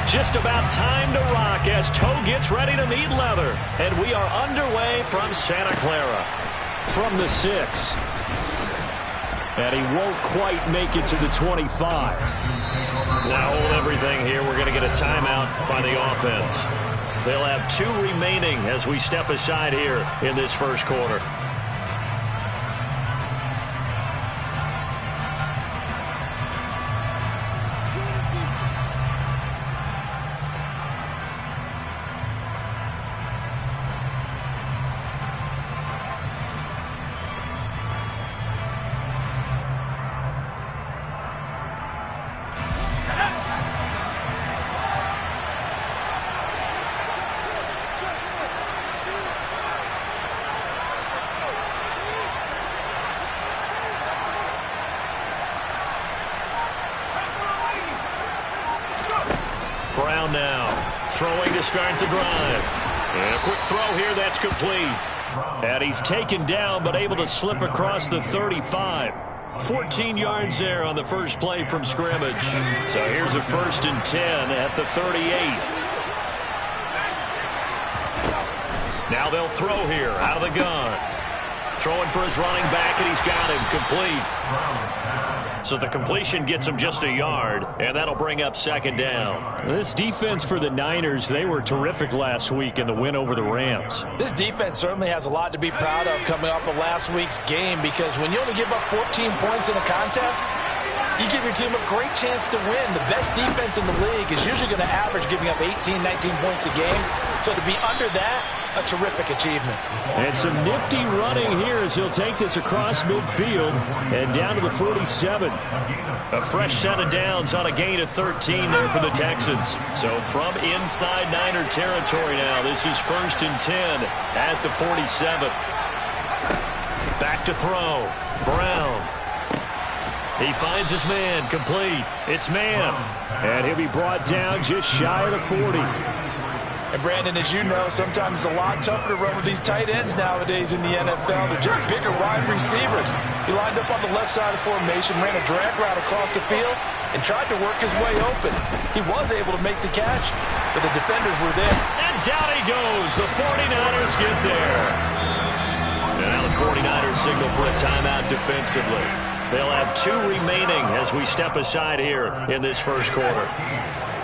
Just about time to rock as Toe gets ready to meet leather. And we are underway from Santa Clara. From the 6. And he won't quite make it to the 25. Now hold everything here. We're going to get a timeout by the offense. They'll have 2 remaining as we step aside here in this first quarter. Brown now throwing to start the drive. And a quick throw here that's complete. And he's taken down but able to slip across the 35. 14 yards there on the first play from scrimmage. So here's a 1st and 10 at the 38. Now they'll throw here out of the gun. Throwing for his running back, and he's got him complete. So the completion gets him just a yard, and that'll bring up 2nd down. This defense for the Niners, they were terrific last week in the win over the Rams. This defense certainly has a lot to be proud of coming off of last week's game, because when you only give up 14 points in a contest, you give your team a great chance to win. The best defense in the league is usually going to average giving up 18, 19 points a game. So to be under that, a terrific achievement. And some nifty running here as he'll take this across midfield and down to the 47. A fresh set of downs on a gain of 13 there for the Texans. So from inside Niner territory now, this is 1st and 10 at the 47. Back to throw. Brown. He finds his man, complete. It's man. And he'll be brought down just shy of the 40. And Brandon, as you know, sometimes it's a lot tougher to run with these tight ends nowadays in the NFL. They're just bigger wide receivers. He lined up on the left side of formation, ran a drag route across the field, and tried to work his way open. He was able to make the catch, but the defenders were there. And down he goes. The 49ers get there. And now the 49ers signal for a timeout defensively. They'll have 2 remaining as we step aside here in this first quarter.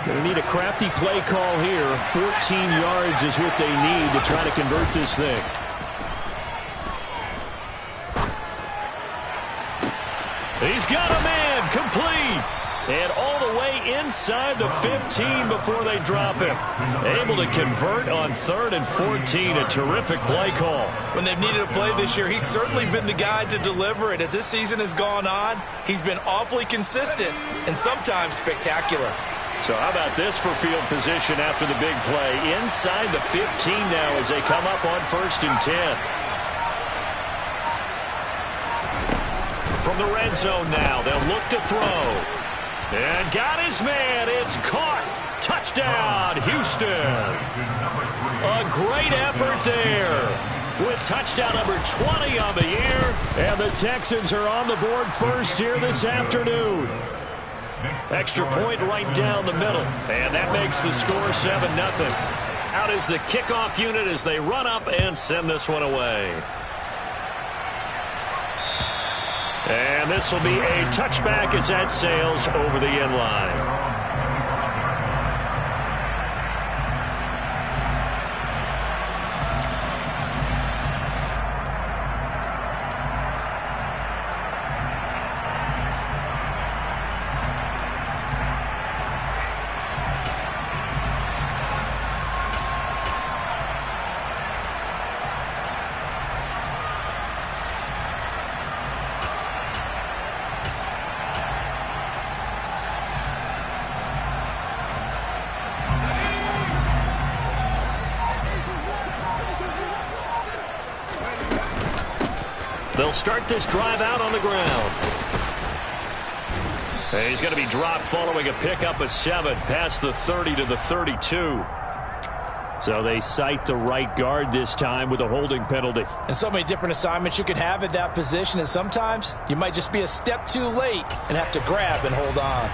Going to need a crafty play call here. 14 yards is what they need to try to convert this thing. He's got a man, complete. And all the way inside the 15 before they drop him. Able to convert on 3rd and 14. A terrific play call. When they've needed a play this year, he's certainly been the guy to deliver it. As this season has gone on, he's been awfully consistent and sometimes spectacular. So how about this for field position after the big play? Inside the 15 now as they come up on 1st and 10. From the red zone now, they'll look to throw. And got his man. It's caught. Touchdown, Houston. A great effort there with touchdown number 20 on the year. And the Texans are on the board first here this afternoon. Extra point right down the middle. And that makes the score 7-0. Out is the kickoff unit as they run up and send this one away. And this will be a touchback as that sails over the end line. They'll start this drive out on the ground. And he's going to be dropped following a pickup of 7 past the 30 to the 32. So they cite the right guard this time with a holding penalty. And so many different assignments you could have at that position, and sometimes you might just be a step too late and have to grab and hold on.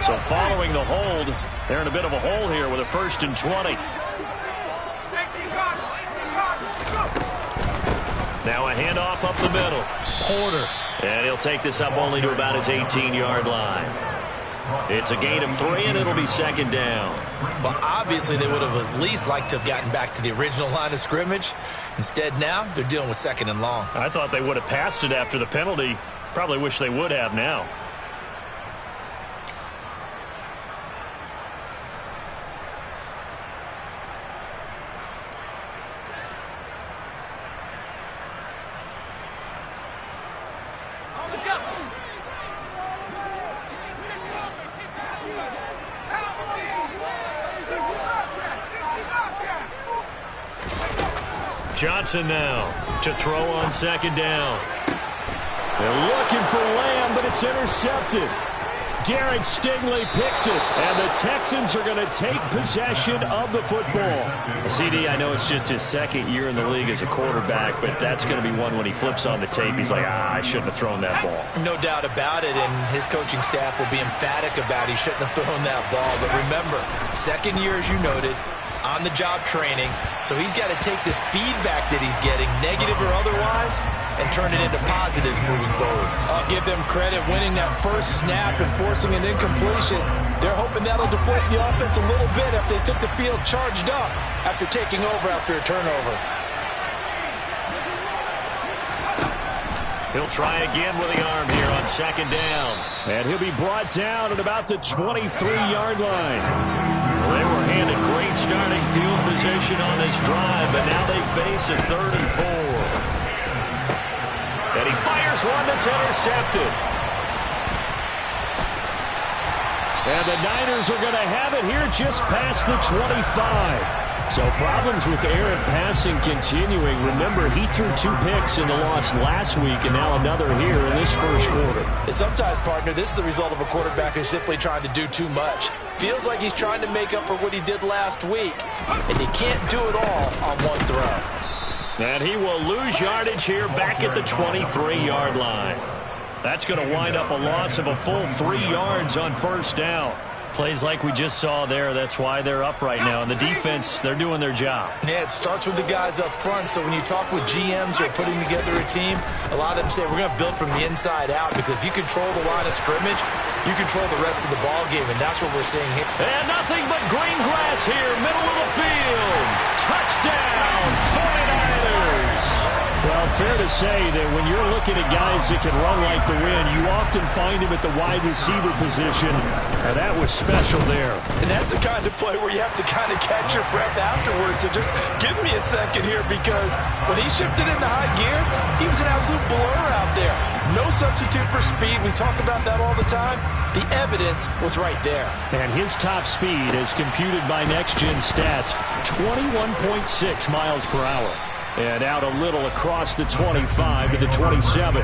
So following the hold, they're in a bit of a hole here with a 1st and 20. Now a handoff up the middle. Porter. And he'll take this up only to about his 18-yard line. It's a gain of 3, and it'll be 2nd down. Well, obviously, they would have at least liked to have gotten back to the original line of scrimmage. Instead, now they're dealing with 2nd and long. I thought they would have passed it after the penalty. Probably wish they would have now. Johnson now to throw on 2nd down. They're looking for Lamb, but it's intercepted. Derek Stingley picks it, and the Texans are going to take possession of the football. CD, I know it's just his 2nd year in the league as a quarterback, but that's going to be one when he flips on the tape. He's like, I shouldn't have thrown that ball. No doubt about it, and his coaching staff will be emphatic about he shouldn't have thrown that ball. But remember, 2nd year, as you noted, on-the-job training, so he's got to take this feedback that he's getting, negative or otherwise, and turn it into positives moving forward. I'll give them credit winning that first snap and forcing an incompletion. They're hoping that'll deflate the offense a little bit after they took the field charged up after taking over after a turnover. He'll try again with the arm here on 2nd down. And he'll be brought down at about the 23-yard line. Well, they were handed great starting field position on this drive, but now they face a 3rd and 4. And he fires one that's intercepted. And the Niners are going to have it here just past the 25. So problems with Aaron passing continuing. Remember, he threw 2 picks in the loss last week, and now another here in this first quarter. And sometimes, partner, this is the result of a quarterback who's simply trying to do too much. Feels like he's trying to make up for what he did last week, and he can't do it all on one throw. And he will lose yardage here back at the 23-yard line. That's going to wind up a loss of a full 3 yards on 1st down. Plays like we just saw there, that's why they're up right now. And the defense, they're doing their job. Yeah, it starts with the guys up front. So when you talk with GMs who are putting together a team, a lot of them say we're going to build from the inside out, because if you control the line of scrimmage, you control the rest of the ball game, and that's what we're seeing here. And nothing but green grass here, middle of the field. Touchdown, 49ers. Well, fair to say that when you're looking at guys that can run like the wind, you often find him at the wide receiver position, and that was special there. And that's the kind of play where you have to kind of catch your breath afterwards. So just give me a second here, because when he shifted into high gear, he was an absolute blur out there. No substitute for speed. We talk about that all the time. The evidence was right there. And his top speed, as computed by Next Gen Stats, 21.6 miles per hour. And out a little across the 25 to the 27.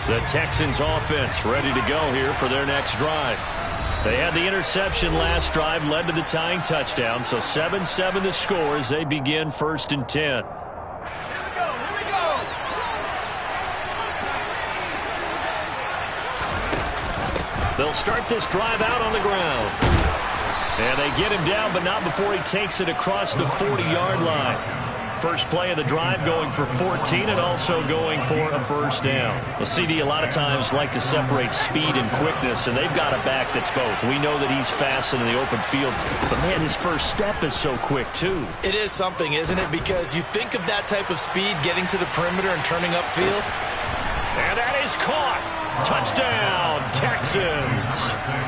The Texans offense ready to go here for their next drive. They had the interception last drive, led to the tying touchdown, so 7-7 the score as they begin 1st and 10. Here we go. They'll start this drive out on the ground. And they get him down, but not before he takes it across the 40-yard line. First play of the drive going for 14 and also going for a 1st down. The CD a lot of times like to separate speed and quickness, and they've got a back that's both. We know that he's fast in the open field, but man, his first step is so quick too. It is something, isn't it? Because you think of that type of speed getting to the perimeter and turning upfield. And that is caught. Touchdown, Texans.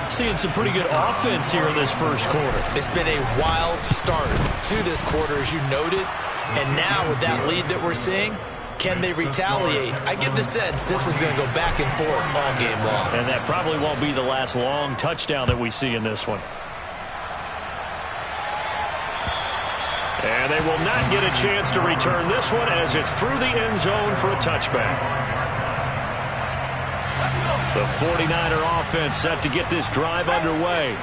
Seeing some pretty good offense here in this first quarter. It's been a wild start to this quarter, as you noted. And now with that lead that we're seeing, can they retaliate? I get the sense this one's going to go back and forth all game long. And that probably won't be the last long touchdown that we see in this one. And they will not get a chance to return this one as it's through the end zone for a touchback. The 49er offense set to get this drive underway.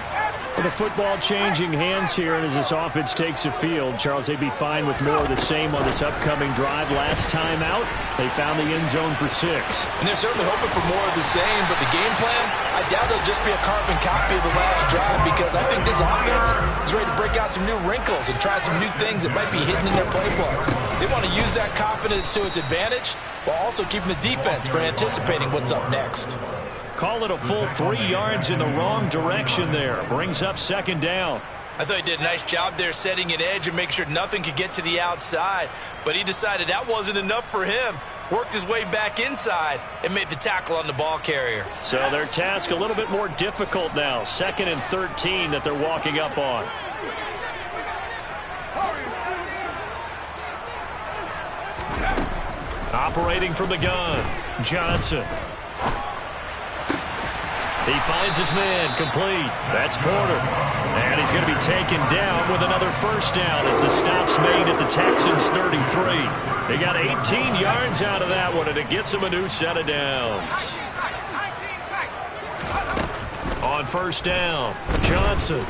With the football changing hands here, and as this offense takes the field, Charles, they'd be fine with more of the same on this upcoming drive. Last time out, they found the end zone for 6. And they're certainly hoping for more of the same, but the game plan, I doubt it'll just be a carbon copy of the last drive, because I think this offense is ready to break out some new wrinkles and try some new things that might be hidden in their playbook. They want to use that confidence to its advantage, while also keeping the defense for anticipating what's up next. Call it a full 3 yards in the wrong direction there. Brings up second down. I thought he did a nice job there setting an edge and make sure nothing could get to the outside. But he decided that wasn't enough for him. Worked his way back inside and made the tackle on the ball carrier. So their task a little bit more difficult now. 2nd and 13 that they're walking up on. Operating from the gun, Johnson. He finds his man, complete. That's Porter. And he's going to be taken down with another first down as the stop's made at the Texans' 33. They got 18 yards out of that one, and it gets them a new set of downs. On first down, Johnson.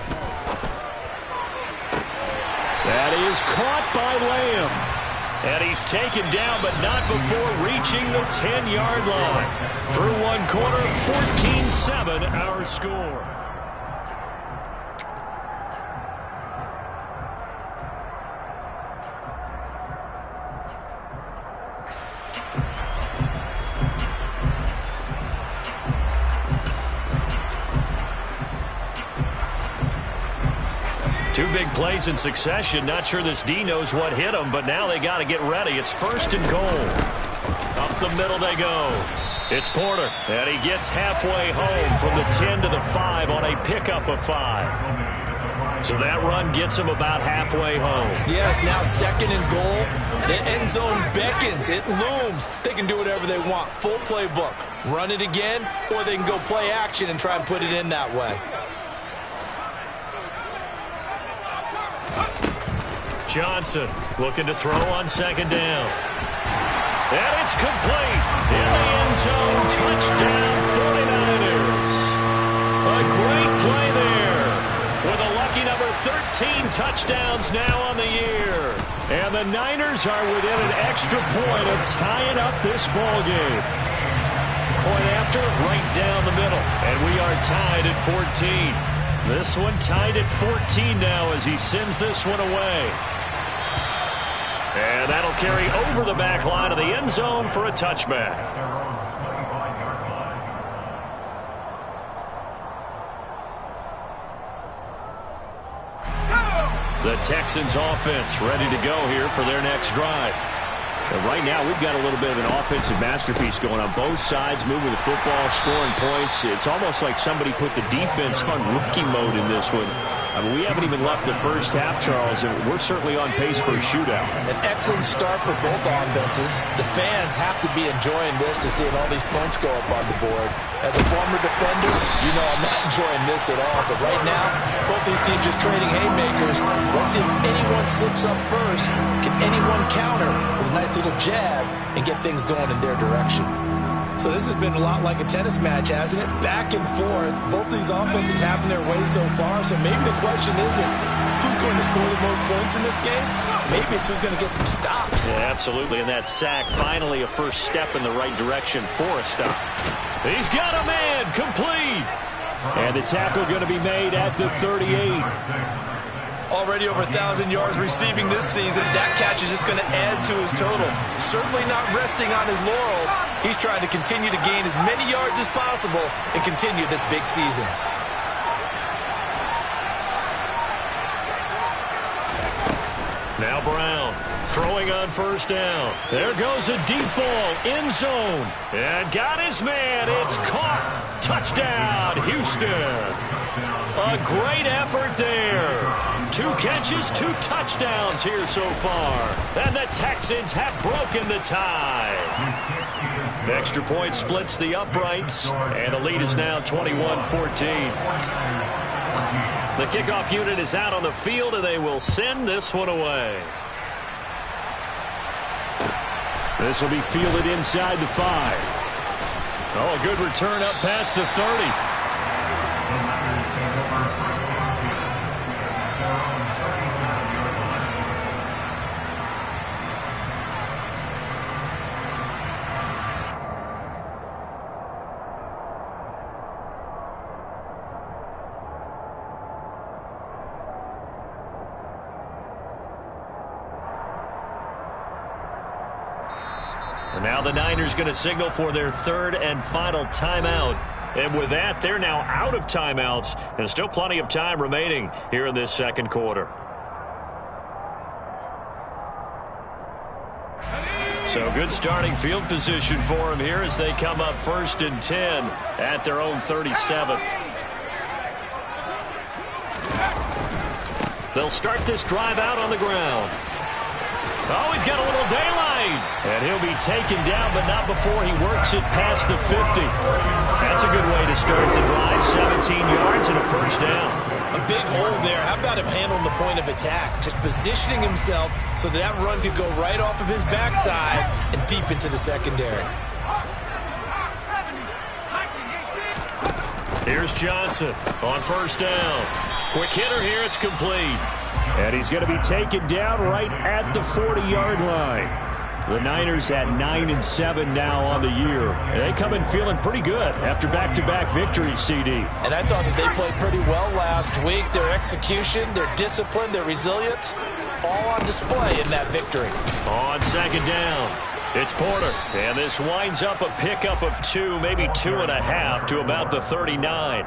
That is caught by Lamb. And he's taken down, but not before reaching the 10-yard line. Through one quarter, 14-7 our score. Two big plays in succession. Not sure this D knows what hit him, but now they got to get ready. It's 1st and goal. Up the middle they go. It's Porter, and he gets halfway home from the 10 to the 5 on a pickup of 5. So that run gets him about halfway home. Yes, now 2nd and goal. The end zone beckons. It looms. They can do whatever they want. Full playbook. Run it again, or they can go play action and try and put it in that way. Johnson looking to throw on 2nd down. And it's complete. In the end zone, touchdown 49ers. A great play there. With a lucky number 13 touchdowns now on the year. And the Niners are within an extra point of tying up this ball game. Point after, right down the middle. And we are tied at 14. This one tied at 14 now as he sends this one away. And that'll carry over the back line of the end zone for a touchback. The Texans offense ready to go here for their next drive. And right now we've got a little bit of an offensive masterpiece going on both sides, moving the football, scoring points. It's almost like somebody put the defense on rookie mode in this one. I mean, we haven't even left the first half, Charles, and we're certainly on pace for a shootout. An excellent start for both offenses. The fans have to be enjoying this to see all these points go up on the board. As a former defender, you know I'm not enjoying this at all. But right now, both these teams just trading haymakers. Let's see if anyone slips up first. Can anyone counter with a nice little jab and get things going in their direction? So this has been a lot like a tennis match, hasn't it? Back and forth. Both of these offenses having their way so far. So maybe the question isn't who's going to score the most points in this game. Maybe it's who's going to get some stops. Yeah, absolutely. And that sack, finally a first step in the right direction for a stop. He's got a man, complete. And the tackle going to be made at the 38. Already over 1,000 yards receiving this season. That catch is just going to add to his total. Certainly not resting on his laurels. He's trying to continue to gain as many yards as possible and continue this big season. Now Brown throwing on first down. There goes a deep ball, end zone. And got his man. It's caught. Touchdown, Houston. A great effort there. 2 catches, 2 touchdowns here so far. And the Texans have broken the tie. The extra point splits the uprights. And the lead is now 21-14. The kickoff unit is out on the field, and they will send this one away. This will be fielded inside the 5. Oh, a good return up past the 30. And now the Niners going to signal for their third and final timeout. And with that, they're now out of timeouts. And still plenty of time remaining here in this second quarter. So good starting field position for them here as they come up 1st and 10 at their own 37. They'll start this drive out on the ground. Oh, he's got a little daylight. And he'll be taken down, but not before he works it past the 50. That's a good way to start the drive. 17 yards and a first down. A big hole there. How about him handling the point of attack? Just positioning himself so that run could go right off of his backside and deep into the secondary. Here's Johnson on first down. Quick hitter here. It's complete. And he's going to be taken down right at the 40-yard line. The Niners at 9-7 now on the year. And they come in feeling pretty good after back-to-back victories, CD. And I thought that they played pretty well last week. Their execution, their discipline, their resilience, all on display in that victory. On second down, it's Porter. And this winds up a pickup of 2, maybe 2.5 to about the 39.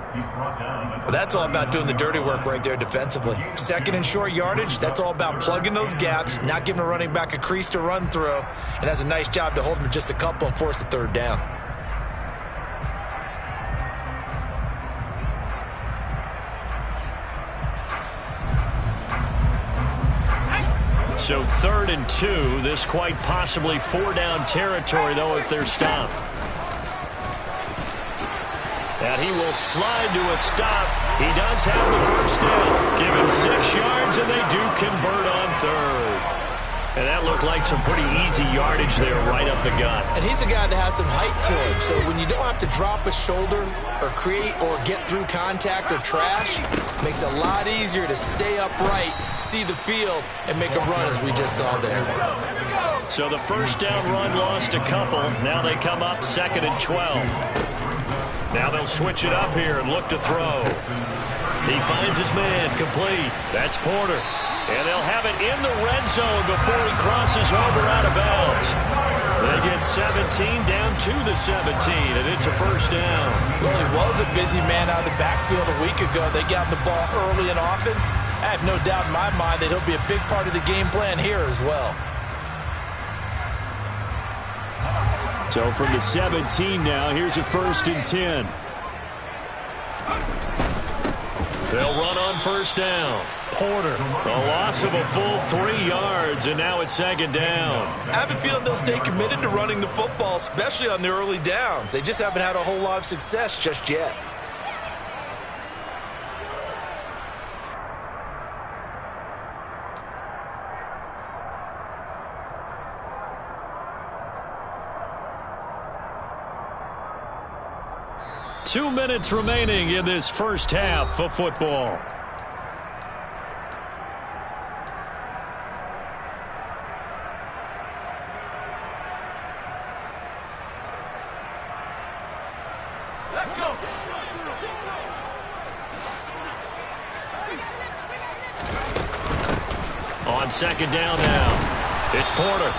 Well, that's all about doing the dirty work right there defensively. Second and short yardage, that's all about plugging those gaps, not giving a running back a crease to run through, and has a nice job to hold him to just a couple and force a third down. So 3rd and 2, this quite possibly 4-down territory, though, if they're stopped. And he will slide to a stop. He does have the first down. Give him 6 yards, and they do convert on 3rd. And that looked like some pretty easy yardage there right up the gut. And he's a guy that has some height to him, so when you don't have to drop a shoulder or create or get through contact or trash, it makes it a lot easier to stay upright, see the field, and make a run as we just saw there. So the first down run lost a couple. Now they come up 2nd and 12. Now they'll switch it up here and look to throw. He finds his man complete. That's Porter. And they'll have it in the red zone before he crosses over out of bounds. They get 17 down to the 17, and it's a first down. Well, he was a busy man out of the backfield a week ago. They got him the ball early and often. I have no doubt in my mind that he'll be a big part of the game plan here as well. So from the 17 now, here's a 1st and 10. They'll run on first down. Porter, a loss of a full 3 yards, and now it's 2nd down. I have a feeling they'll stay committed to running the football, especially on their early downs. They just haven't had a whole lot of success just yet. Two minutes remaining in this first half of football. Let's go. On 2nd down now, it's Porter.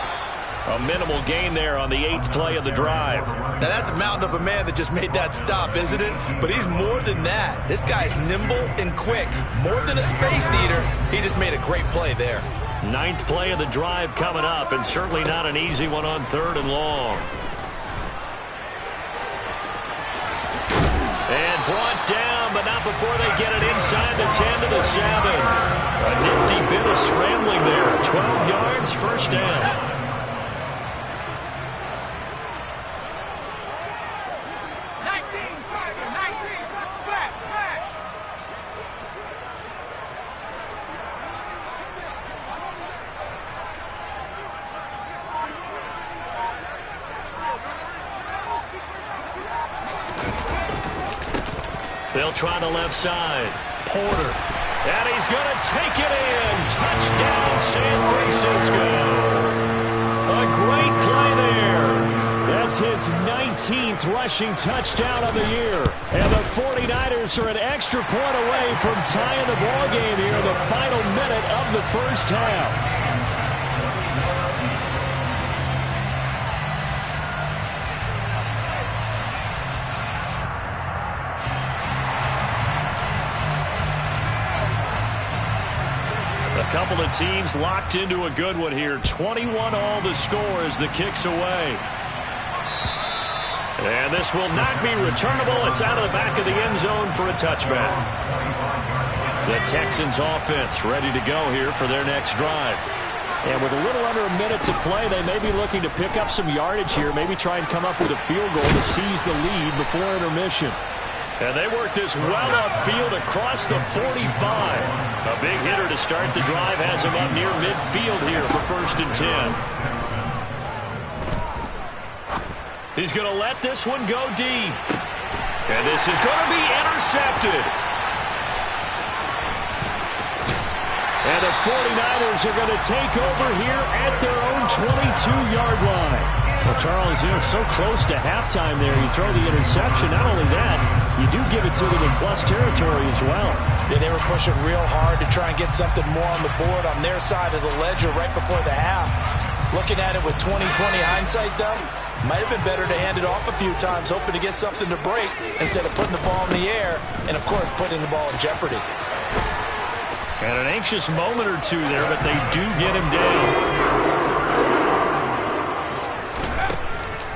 A minimal gain there on the 8th play of the drive. Now that's a mountain of a man that just made that stop, isn't it? But he's more than that. This guy's nimble and quick. More than a space eater. He just made a great play there. 9th play of the drive coming up, and certainly not an easy one on 3rd and long. And brought down, but not before they get it inside the 10 to the 7. A nifty bit of scrambling there. 12 yards, first down. They'll try the left side. Porter. And he's going to take it in. Touchdown, San Francisco. A great play there. That's his 19th rushing touchdown of the year. And the 49ers are an extra point away from tying the ball game here in the final minute of the first half. A couple of teams locked into a good one here. 21 all the score as the kick's away. And this will not be returnable. It's out of the back of the end zone for a touchback. The Texans offense ready to go here for their next drive. And with a little under a minute to play, they may be looking to pick up some yardage here. Maybe try and come up with a field goal to seize the lead before intermission. And they work this well upfield across the 45. A big hitter to start the drive has him up near midfield here for 1st and 10. He's going to let this one go deep. And this is going to be intercepted. And the 49ers are going to take over here at their own 22-yard line. Well, Charles, so close to halftime there. You throw the interception. Not only that, you do give it to them in plus territory as well. Yeah, they were pushing real hard to try and get something more on the board on their side of the ledger right before the half. Looking at it with 20/20 hindsight, though, might have been better to hand it off a few times, hoping to get something to break instead of putting the ball in the air and, of course, putting the ball in jeopardy. And an anxious moment or two there, but they do get him down.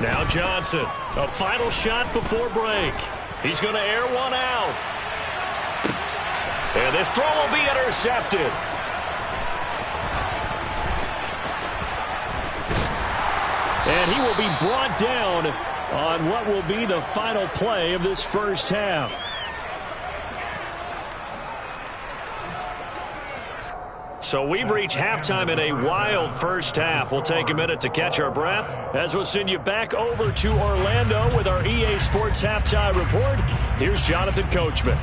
Now Johnson, a final shot before break. He's going to air one out. And this throw will be intercepted. And he will be brought down on what will be the final play of this first half. So we've reached halftime in a wild first half. We'll take a minute to catch our breath as we'll send you back over to Orlando with our EA Sports Halftime Report. Here's Jonathan Coachman.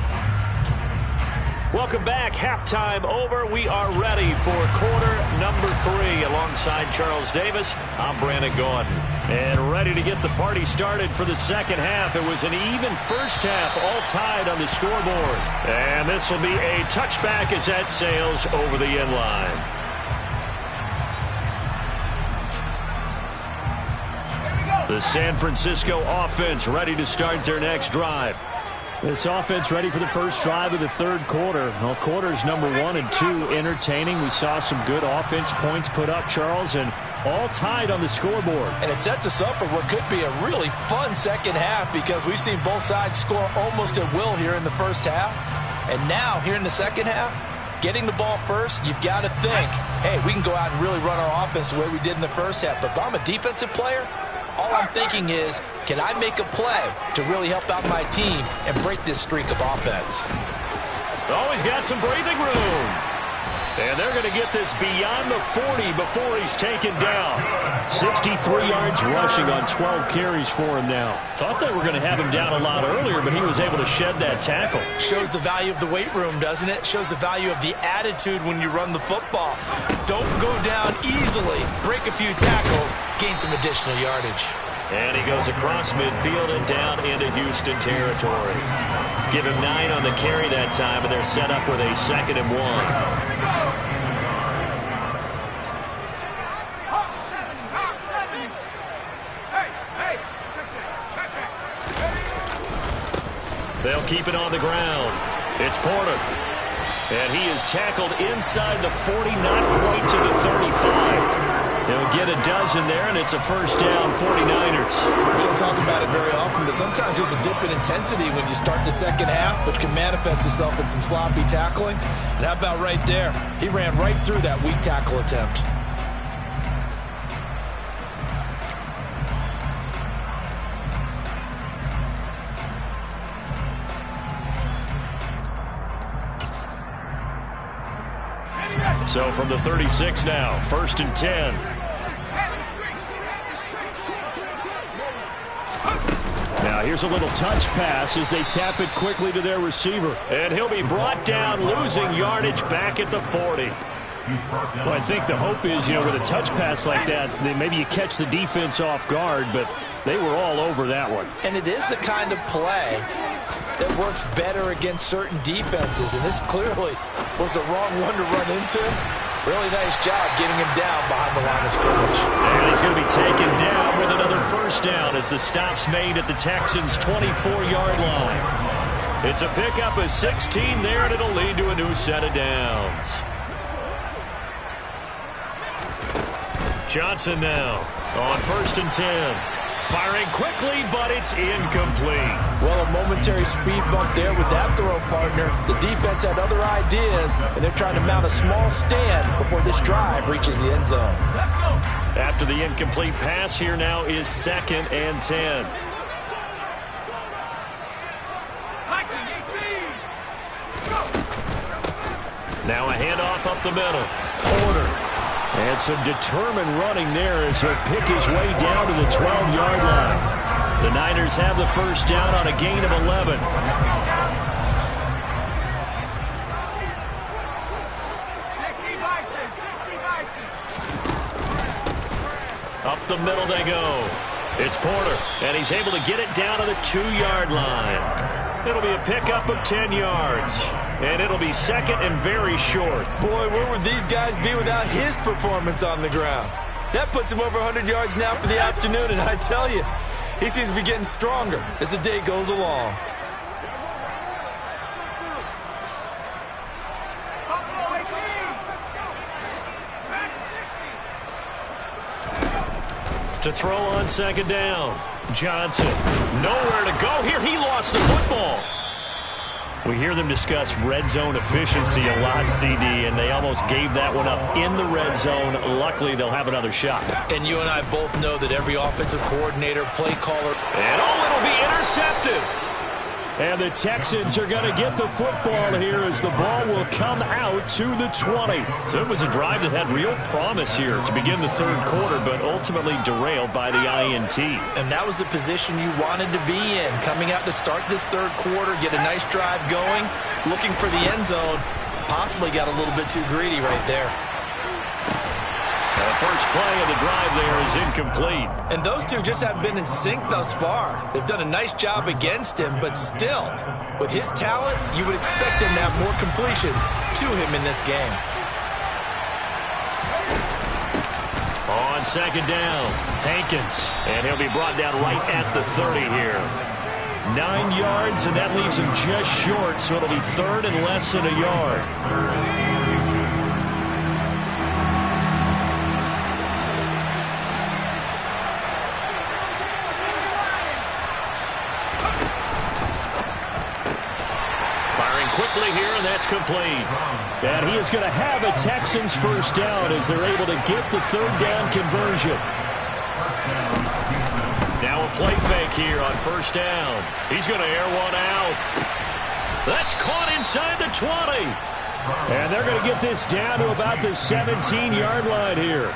Welcome back. Halftime over. We are ready for quarter number 3. Alongside Charles Davis, I'm Brandon Gaudin. And ready to get the party started for the second half. It was an even first half, all tied on the scoreboard. And this will be a touchback as that sails over the end line. The San Francisco offense ready to start their next drive. This offense ready for the first drive of the third quarter. Well, quarters number 1 and 2 entertaining. We saw some good offense points put up, Charles, and all tied on the scoreboard. And it sets us up for what could be a really fun second half because we've seen both sides score almost at will here in the first half. And now, here in the second half, getting the ball first, you've got to think, hey, we can go out and really run our offense the way we did in the first half. But if I'm a defensive player, all I'm thinking is, can I make a play to really help out my team and break this streak of offense? Always got some breathing room. And they're going to get this beyond the 40 before he's taken down. 63 yards rushing on 12 carries for him now. Thought they were going to have him down a lot earlier, but he was able to shed that tackle. Shows the value of the weight room, doesn't it? Shows the value of the attitude when you run the football. Don't go down easily. Break a few tackles. Gain some additional yardage. And he goes across midfield and down into Houston territory. Give him 9 on the carry that time, and they're set up with a 2nd and 1. They'll keep it on the ground. It's Porter. And he is tackled inside the 40, not quite to the 35. They'll get a dozen there, and it's a first down, 49ers. We don't talk about it very often, but sometimes there's a dip in intensity when you start the second half, which can manifest itself in some sloppy tackling. And how about right there? He ran right through that weak tackle attempt. So from the 36 now, 1st and 10. Now Now here's a little touch pass as they tap it quickly to their receiver. And he'll be brought down, losing yardage back at the 40. Well, I think the hope is, with a touch pass like that, maybe you catch the defense off guard, but they were all over that one. And it is the kind of play that works better against certain defenses, and this clearly was the wrong one to run into. Really nice job getting him down behind the line of scrimmage. And he's going to be taken down with another first down as the stop's made at the Texans' 24-yard line. It's a pickup of 16 there, and it'll lead to a new set of downs. Johnson now on 1st and 10. Firing quickly, but it's incomplete. Well, a momentary speed bump there with that throw, partner. The defense had other ideas, and they're trying to mount a small stand before this drive reaches the end zone. After the incomplete pass, here now is 2nd and 10. Now a handoff up the middle. Porter. And some determined running there as he'll pick his way down to the 12-yard line. The Niners have the first down on a gain of 11. Up the middle they go. It's Porter, and he's able to get it down to the 2-yard line. It'll be a pickup of 10 yards, and it'll be 2nd and very short. Boy, where would these guys be without his performance on the ground? That puts him over 100 yards now for the afternoon, and I tell you, he seems to be getting stronger as the day goes along. To throw on 2nd down. Johnson, nowhere to go here. He lost the football. We hear them discuss red zone efficiency a lot, CD, and they almost gave that one up in the red zone. Luckily, they'll have another shot. And you and I both know that every offensive coordinator, play caller, and it'll be intercepted. And the Texans are going to get the football here as the ball will come out to the 20. So it was a drive that had real promise here to begin the 3rd quarter, but ultimately derailed by the INT. And that was the position you wanted to be in, coming out to start this 3rd quarter, get a nice drive going, looking for the end zone. Possibly got a little bit too greedy right there. The first play of the drive there is incomplete. And those two just haven't been in sync thus far. They've done a nice job against him, but still, with his talent, you would expect him to have more completions to him in this game. On 2nd down, Hankins. And he'll be brought down right at the 30 here. 9 yards, and that leaves him just short, so it'll be 3rd and less than a yard. Quickly here, and that's complete. And he is going to have a Texans first down as they're able to get the 3rd down conversion. Now a play fake here on 1st down. He's going to air one out. That's caught inside the 20. And they're going to get this down to about the 17-yard line here.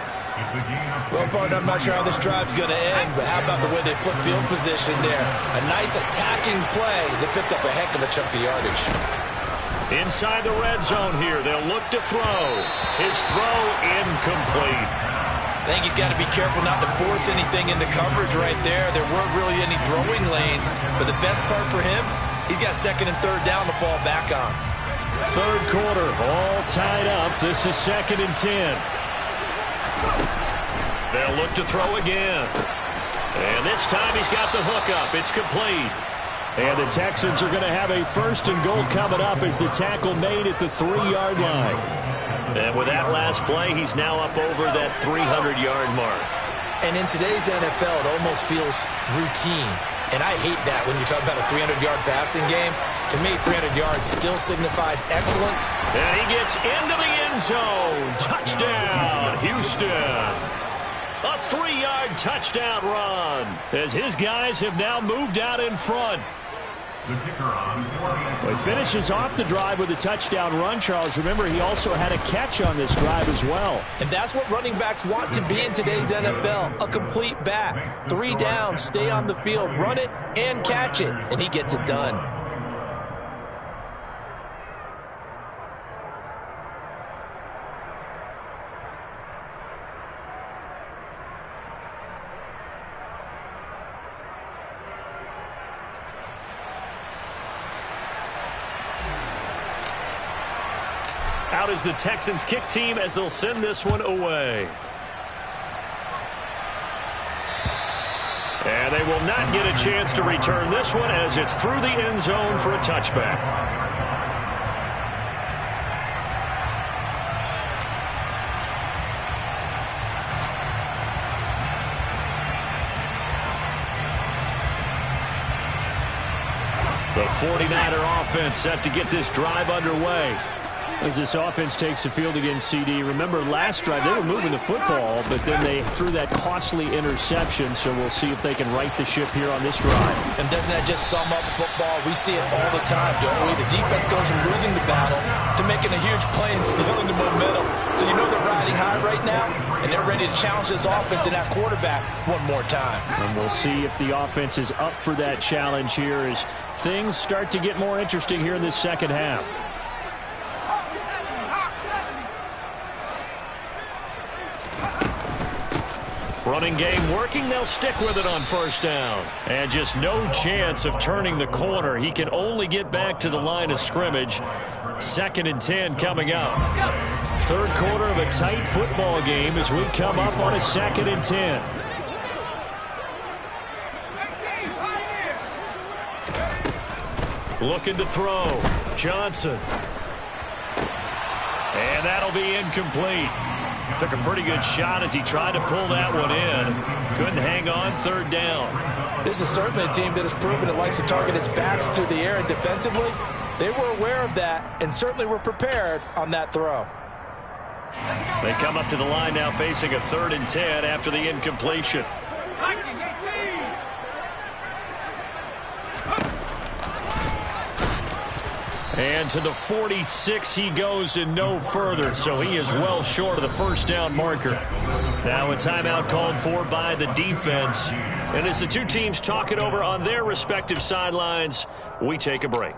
Well, partner, I'm not sure how this drive's going to end, but how about the way they flip field position there? A nice attacking play that picked up a heck of a chunk of yardage. Inside the red zone here, they'll look to throw. His throw incomplete. I think he's got to be careful not to force anything into coverage right there. There weren't really any throwing lanes, but the best part for him, he's got 2nd and 3rd down to fall back on. 3rd quarter, all tied up. This is 2nd and 10. They'll look to throw again. And this time he's got the hook up. It's complete. And the Texans are going to have a 1st and goal coming up as the tackle made at the 3-yard line. And with that last play, he's now up over that 300-yard mark. And in today's NFL, it almost feels routine. And I hate that when you talk about a 300-yard passing game. To me, 300 yards still signifies excellence. And he gets into the end zone. Touchdown, Houston. A 3-yard touchdown run as his guys have now moved out in front. He finishes off the drive with a touchdown run, Charles. Remember, he also had a catch on this drive as well. And that's what running backs want to be in today's NFL, a complete back. 3 down, stay on the field, run it, and catch it, and he gets it done. Out is the Texans kick team as they'll send this one away. And they will not get a chance to return this one as it's through the end zone for a touchback. The 49er offense set to get this drive underway. As this offense takes the field against CD, remember last drive they were moving the football, but then they threw that costly interception, so we'll see if they can right the ship here on this drive. And doesn't that just sum up football? We see it all the time, don't we? The defense goes from losing the battle to making a huge play and stealing the momentum. So you know they're riding high right now, and they're ready to challenge this offense and that quarterback one more time. And we'll see if the offense is up for that challenge here as things start to get more interesting here in this second half. Running game working. They'll stick with it on first down. And just no chance of turning the corner. He can only get back to the line of scrimmage. 2nd and 10 coming up. Third quarter of a tight football game as we come up on a 2nd and 10. Looking to throw. Johnson. And that'll be incomplete. Took a pretty good shot as he tried to pull that one in. Couldn't hang on. 3rd down. This is certainly a team that has proven it likes to target its backs through the air, and defensively, they were aware of that and certainly were prepared on that throw. They come up to the line now facing a 3rd and 10 after the incompletion. And to the 46 he goes and no further, so he is well short of the first down marker. Now a timeout called for by the defense. And as the two teams talk it over on their respective sidelines, we take a break.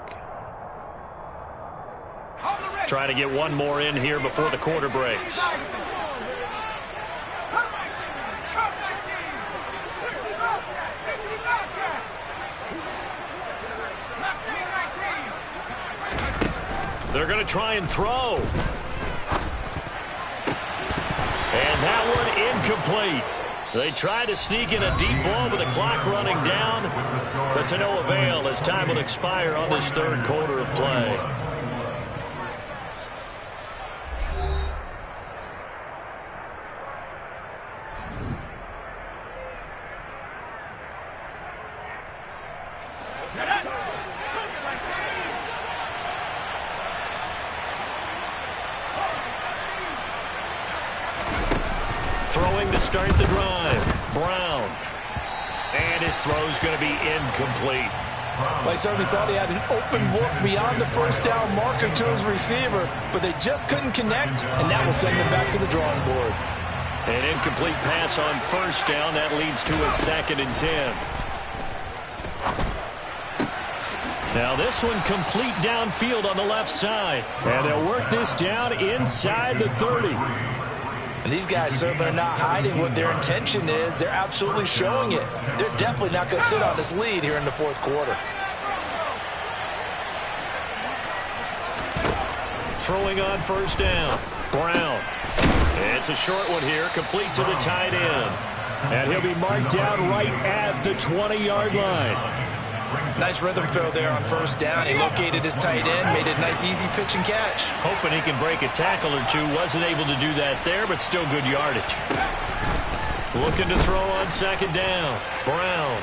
Try to get one more in here before the quarter breaks. They're going to try and throw. And that one incomplete. They try to sneak in a deep ball with the clock running down, but to no avail as time will expire on this 3rd quarter of play. Throwing to start the drive. Brown. And his throw's going to be incomplete. They certainly thought he had an open look beyond the first down marker to his receiver, but they just couldn't connect, and that will send them back to the drawing board. An incomplete pass on first down. That leads to a 2nd and 10. Now this one complete downfield on the left side. And they'll work this down inside the 30. And these guys certainly are not hiding what their intention is. They're absolutely showing it. They're definitely not going to sit on this lead here in the 4th quarter. Throwing on first down. Brown. It's a short one here, complete to the tight end. And he'll be marked down right at the 20-yard line. Nice rhythm throw there on first down. He located his tight end, made a nice easy pitch and catch. Hoping he can break a tackle or two. Wasn't able to do that there, but still good yardage. Looking to throw on 2nd down. Brown.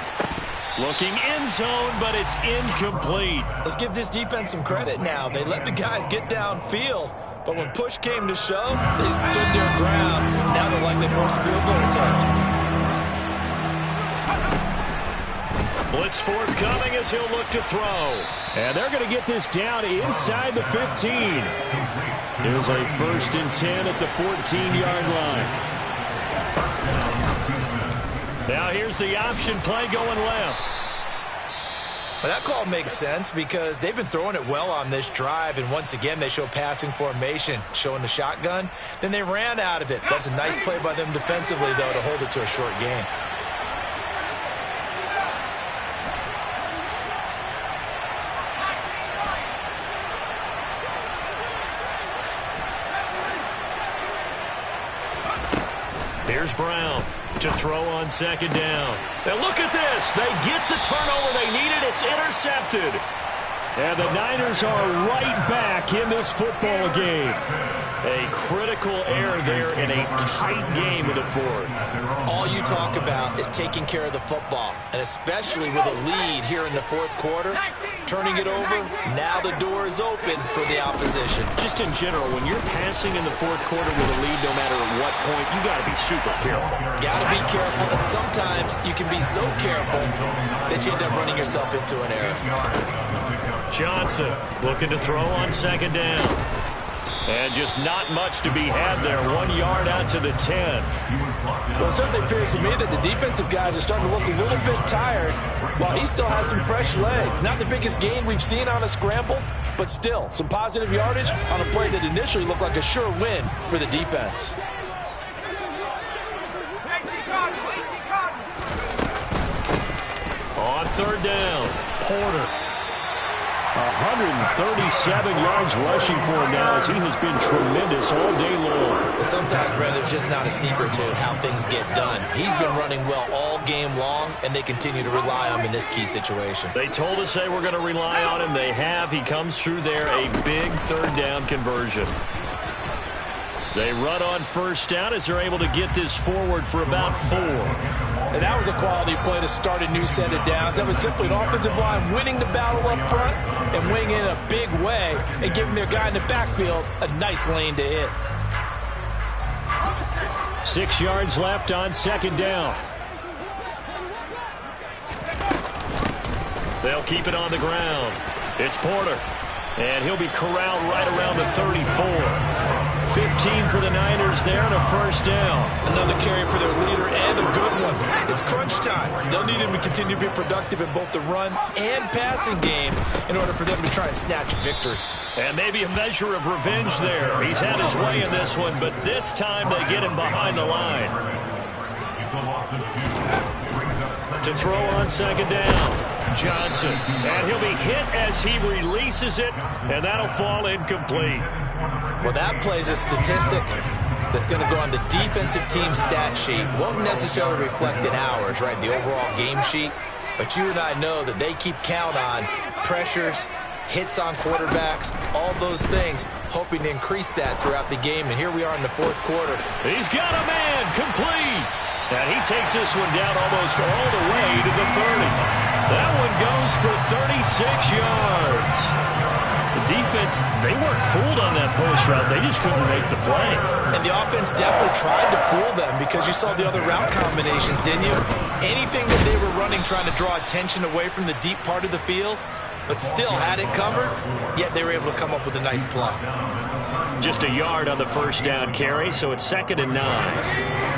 Looking end zone, but it's incomplete. Let's give this defense some credit now. They let the guys get downfield, but when push came to shove, they stood their ground. Now they're likely force a field goal attempt. Blitz forthcoming as he'll look to throw. And they're going to get this down inside the 15. Here's a 1st and 10 at the 14-yard line. Now here's the option play going left. Well, that call makes sense because they've been throwing it well on this drive, and once again they show passing formation, showing the shotgun. Then they ran out of it. That's a nice play by them defensively, though, to hold it to a short gain. Here's Brown to throw on second down. And look at this. They get the turnover they needed. It's intercepted. And the Niners are right back in this football game. A critical error there in a tight game in the fourth. All you talk about is taking care of the football, and especially with a lead here in the fourth quarter, turning it over, now the door is open for the opposition. Just in general, when you're passing in the fourth quarter with a lead, no matter at what point, you got to be super careful. Got to be careful, and sometimes you can be so careful that you end up running yourself into an error. Johnson looking to throw on second down. And just not much to be had there. 1 yard out to the 10. Well, it certainly appears to me that the defensive guys are starting to look a little bit tired while he still has some fresh legs. Not the biggest gain we've seen on a scramble, but still some positive yardage on a play that initially looked like a sure win for the defense. On third down, Porter. 137 yards rushing for him now as he has been tremendous all day long. Well, sometimes, Brandon, it's just not a secret to how things get done. He's been running well all game long, and they continue to rely on him in this key situation. They told us they were going to rely on him. They have. He comes through there, a big third down conversion. They run on first down as they're able to get this forward for about 4. And that was a quality play to start a new set of downs. That was simply an offensive line winning the battle up front and winning in a big way and giving their guy in the backfield a nice lane to hit. 6 yards left on second down. They'll keep it on the ground. It's Porter. And he'll be corralled right around the 34. 15 for the Niners there and a first down. Another carry for their leader and a good one. It's crunch time. They'll need him to continue to be productive in both the run and passing game in order for them to try and snatch a victory. And maybe a measure of revenge there. He's had his way in this one, but this time they get him behind the line. To throw on second down, Johnson. And he'll be hit as he releases it, and that'll fall incomplete. Well, that plays a statistic that's going to go on the defensive team stat sheet. Won't necessarily reflect in ours, right, the overall game sheet. But you and I know that they keep count on pressures, hits on quarterbacks, all those things, hoping to increase that throughout the game. And here we are in the fourth quarter. He's got a man, complete. And he takes this one down almost all the way to the 30. That one goes for 36 yards. The defense, they weren't fooled on that post route. They just couldn't make the play. And the offense definitely tried to fool them because you saw the other route combinations, didn't you? Anything that they were running trying to draw attention away from the deep part of the field, but still had it covered, yet they were able to come up with a nice play. Just a yard on the first down carry, so it's 2nd and 9.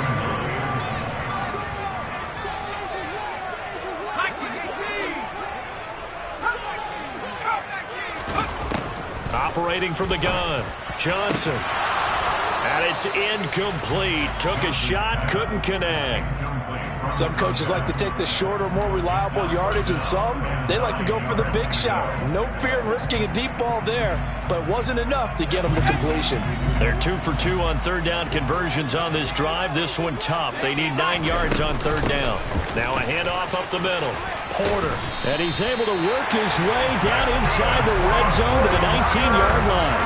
Operating from the gun, Johnson. And it's incomplete. Took a shot, couldn't connect. Some coaches like to take the shorter, more reliable yardage, and some, they like to go for the big shot. No fear in risking a deep ball there, but it wasn't enough to get them to completion. They're 2 for 2 on third down conversions on this drive. This one tough. They need 9 yards on third down. Now a handoff up the middle. Porter. And he's able to work his way down inside the red zone to the 19-yard line.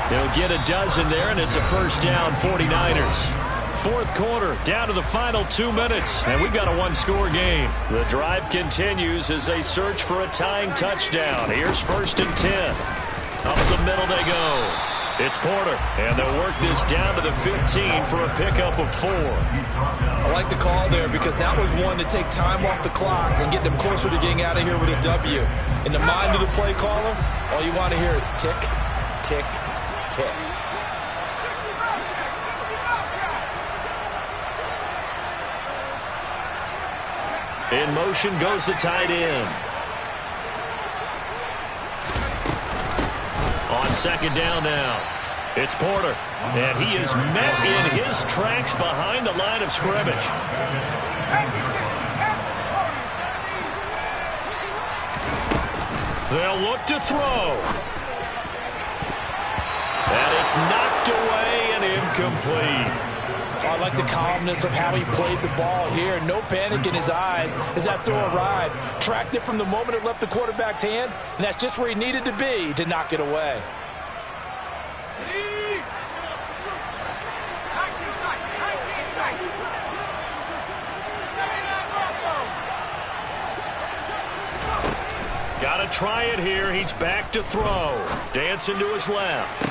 He'll get a dozen there, and it's a first down, 49ers. Fourth quarter, down to the final 2 minutes, and we've got a one-score game. The drive continues as they search for a tying touchdown. Here's 1st and 10. Up the middle they go. It's Porter, and they'll work this down to the 15 for a pickup of 4. I like the call there because that was one to take time off the clock and get them closer to getting out of here with a W. In the mind of the play caller, all you want to hear is tick, tick, tick. In motion goes the tight end. On second down now, it's Porter. And he is met in his tracks behind the line of scrimmage. They'll look to throw. And it's knocked away and incomplete. I like the calmness of how he played the ball here. No panic in his eyes as that throw arrived. Tracked it from the moment it left the quarterback's hand, and that's just where he needed to be to knock it away. Got to try it here. He's back to throw. Dancing to his left.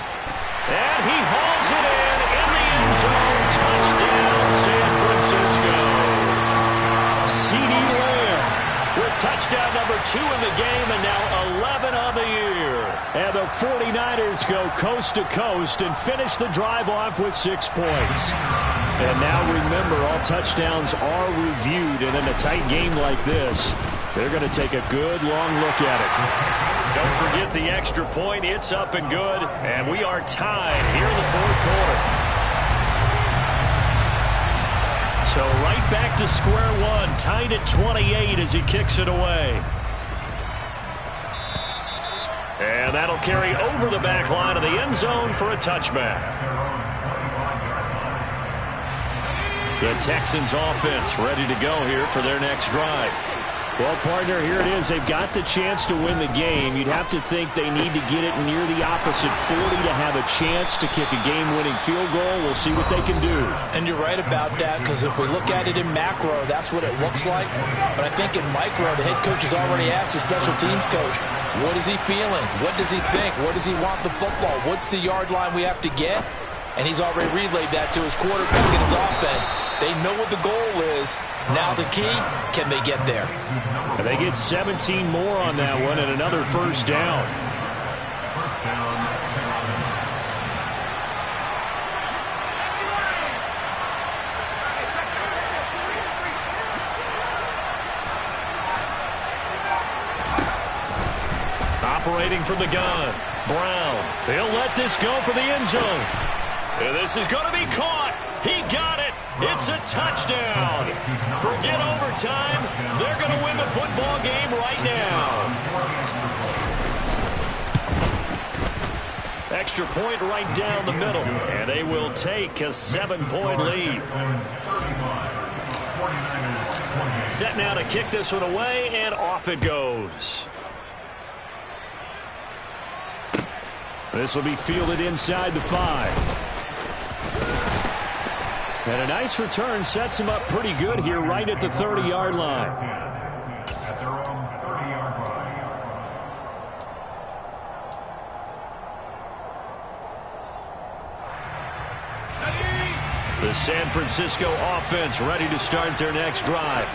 And he hauls it in the end zone. Touchdown, San Francisco. CeeDee Lamb with touchdown number 2 in the game and now 11 on the year. And the 49ers go coast to coast and finish the drive off with 6 points. And now remember, all touchdowns are reviewed. And in a tight game like this, they're going to take a good long look at it. Don't forget the extra point. It's up and good. And we are tied here in the fourth quarter. So right back to square one. Tied at 28 as he kicks it away. And that'll carry over the back line of the end zone for a touchback. The Texans offense ready to go here for their next drive. Well, partner, here it is. They've got the chance to win the game. You'd have to think they need to get it near the opposite 40 to have a chance to kick a game-winning field goal. We'll see what they can do. And you're right about that, because if we look at it in macro, that's what it looks like. But I think in micro, the head coach has already asked the special teams coach, what is he feeling? What does he think? Where does he want the football? What's the yard line we have to get? And he's already relayed that to his quarterback and his offense. They know what the goal is. Now the key, can they get there? And they get 17 more on that one and another first down. Operating from the gun, Brown. He'll let this go for the end zone. And this is going to be caught. He got it. It's a touchdown. Forget overtime. They're going to win the football game right now. Extra point right down the middle. And they will take a 7-point lead. Set now to kick this one away, and off it goes. This will be fielded inside the 5. And a nice return sets him up pretty good here right at the 30-yard line. The San Francisco offense ready to start their next drive.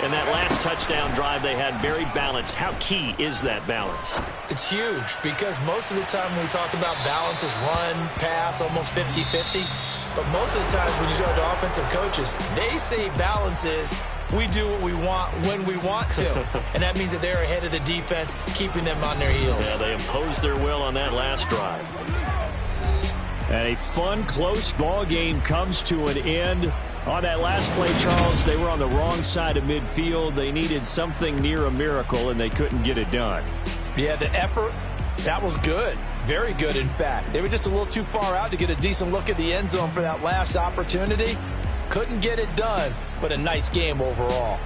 And that last touchdown drive they had very balanced. How key is that balance? It's huge, because most of the time when we talk about balance is run, pass, almost 50-50. But most of the times when you talk to offensive coaches, they say balance is we do what we want when we want to. And that means that they're ahead of the defense, keeping them on their heels. Yeah, they imposed their will on that last drive. And a fun, close ball game comes to an end. On that last play, Charles, they were on the wrong side of midfield. They needed something near a miracle, and they couldn't get it done. Yeah, the effort, that was good. Very good, in fact. They were just a little too far out to get a decent look at the end zone for that last opportunity. Couldn't get it done, but a nice game overall.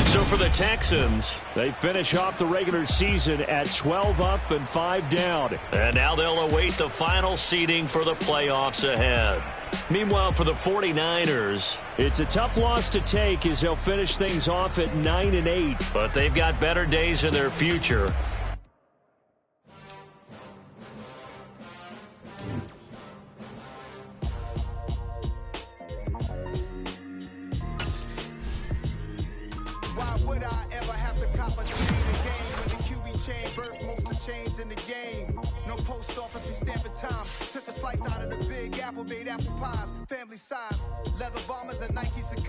So for the Texans, they finish off the regular season at 12 up and 5 down. And now they'll await the final seeding for the playoffs ahead. Meanwhile, for the 49ers, it's a tough loss to take as they'll finish things off at 9-8. But they've got better days in their future. Apple pies, family size, leather bombers and Nike Sacai.